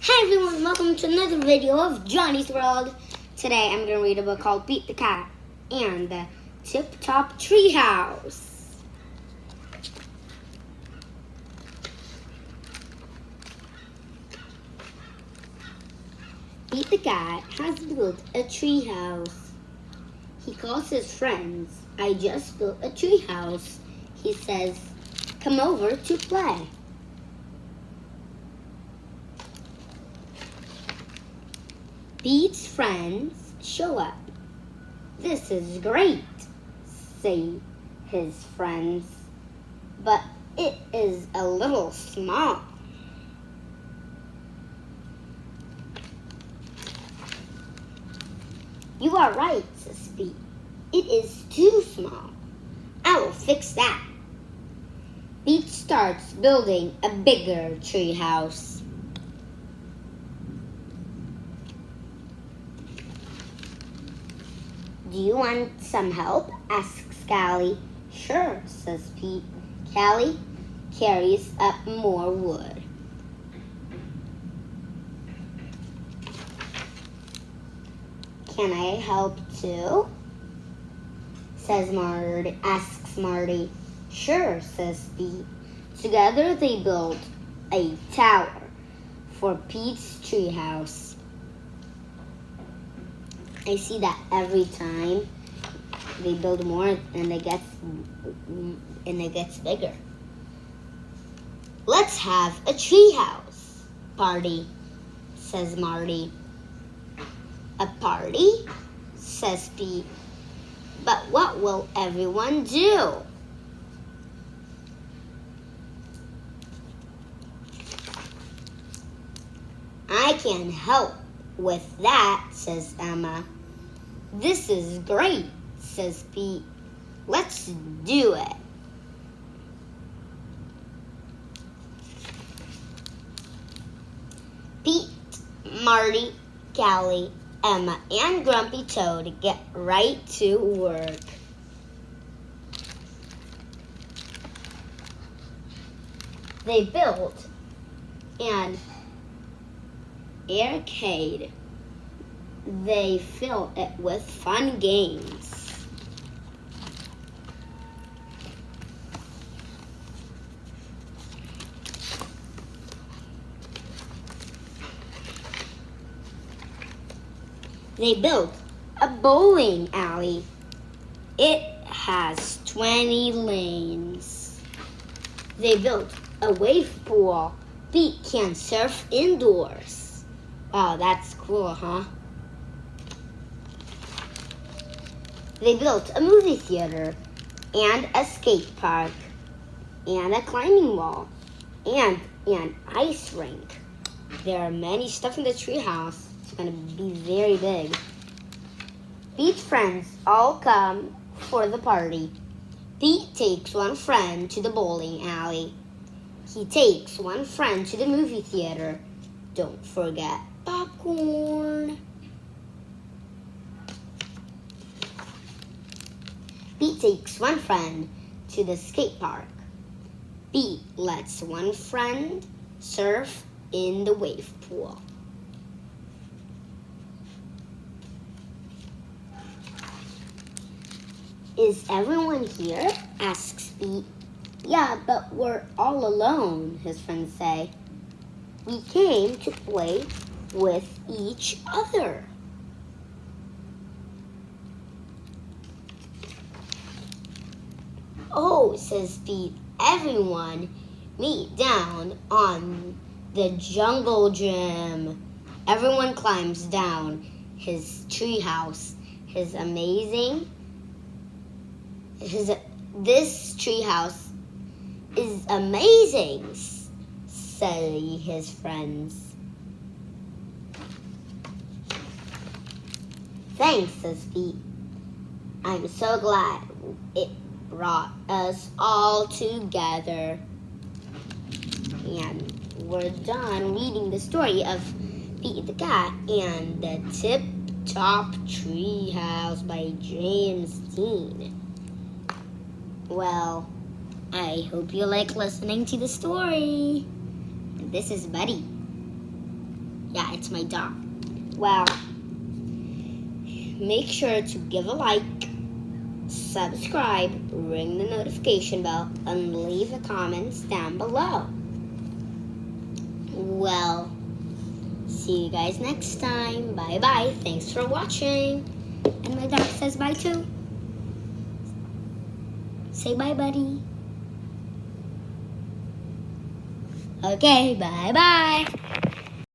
Hi everyone, welcome to another video of Johnny's World. Today I'm going to read a book called Pete the Cat and the Tip Top Treehouse. Pete the Cat has built a treehouse. He calls his friends. I just built a treehouse. He says, come over to play. Pete's friends show up. This is great, say his friends, but it is a little small. You are right, says Pete. It is too small. I will fix that. Pete starts building a bigger treehouse. Do you want some help? Asks Callie. Sure, says Pete. Callie carries up more wood. Can I help too? Asks Marty. Sure, says Pete. Together they build a tower for Pete's treehouse. I see that every time they build more and it gets bigger. Let's have a treehouse party, says Marty. A party? Says Pete. But what will everyone do? I can help with that, says Emma. This is great, says Pete. Let's do it. Pete, Marty, Callie, Emma, and Grumpy Toad get right to work. They built an arcade. They fill it with fun games. They built a bowling alley. It has 20 lanes. They built a wave pool. Pete can surf indoors. Wow, that's cool, huh? They built a movie theater and a skate park and a climbing wall and an ice rink. There are many stuff in the treehouse. It's going to be very big. Pete's friends all come for the party. Pete takes one friend to the bowling alley. He takes one friend to the movie theater. Don't forget popcorn. Pete takes one friend to the skate park. Pete lets one friend surf in the wave pool. Is everyone here? Asks Pete. Yeah, but we're all alone, his friends say. We came to play with each other. Oh, says Pete, everyone meet down on the jungle gym. Everyone climbs down his treehouse. This treehouse is amazing, say his friends. Thanks, says Pete. I'm so glad it brought us all together. And we're done reading the story of Pete the Cat and the Tip Top Treehouse by James Dean. Well, I hope you like listening to the story. This is Buddy. Yeah, it's my dog. Well, make sure to give a like, subscribe, ring the notification bell, and leave the comments down below. Well, see you guys next time. Bye bye. Thanks for watching. And my dog says bye too. Say bye, buddy. Okay, bye bye.